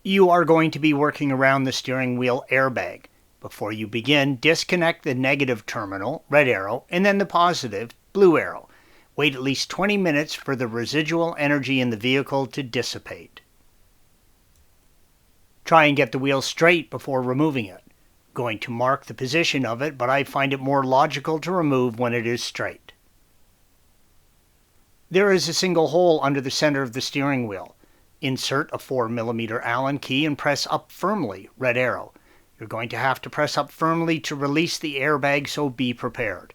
You are going to be working around the steering wheel airbag. Before you begin, disconnect the negative terminal, red arrow, and then the positive, blue arrow. Wait at least 20 minutes for the residual energy in the vehicle to dissipate. Try and get the wheel straight before removing it. I'm going to mark the position of it, but I find it more logical to remove when it is straight. There is a single hole under the center of the steering wheel. Insert a 4mm Allen key and press up firmly, red arrow. You're going to have to press up firmly to release the airbag, so be prepared.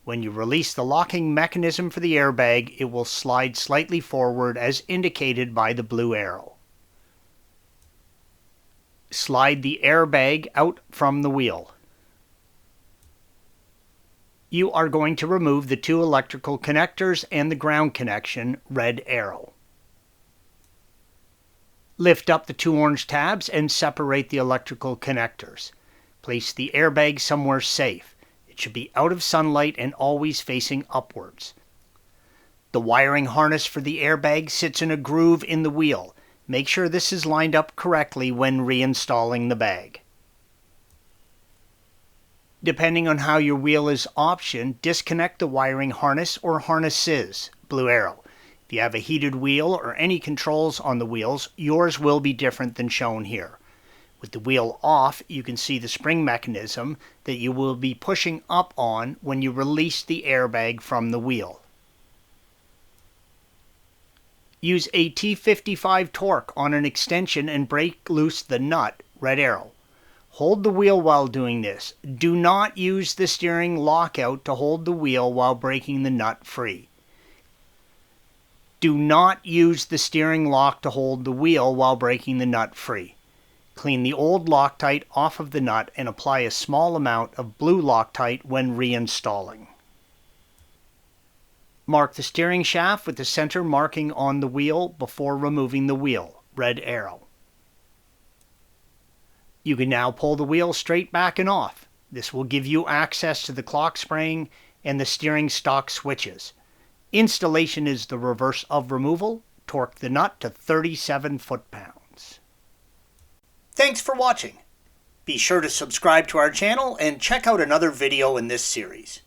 When you release the locking mechanism for the airbag, it will slide slightly forward as indicated by the blue arrow. Slide the airbag out from the wheel. You are going to remove the two electrical connectors and the ground connection, red arrow. Lift up the two orange tabs and separate the electrical connectors. Place the airbag somewhere safe. It should be out of sunlight and always facing upwards. The wiring harness for the airbag sits in a groove in the wheel. Make sure this is lined up correctly when reinstalling the bag. Depending on how your wheel is optioned, disconnect the wiring harness or harnesses, blue arrow. If you have a heated wheel or any controls on the wheels, yours will be different than shown here. With the wheel off, you can see the spring mechanism that you will be pushing up on when you release the airbag from the wheel. Use a T55 Torx on an extension and break loose the nut, red arrow. Hold the wheel while doing this. Do not use the steering lockout to hold the wheel while breaking the nut free. Do not use the steering lock to hold the wheel while breaking the nut free. Clean the old Loctite off of the nut and apply a small amount of blue Loctite when reinstalling. Mark the steering shaft with the center marking on the wheel before removing the wheel, red arrow. You can now pull the wheel straight back and off. This will give you access to the clock spring and the steering stock switches. Installation is the reverse of removal. Torque the nut to 37 foot-pounds. Thanks for watching. Be sure to subscribe to our channel and check out another video in this series.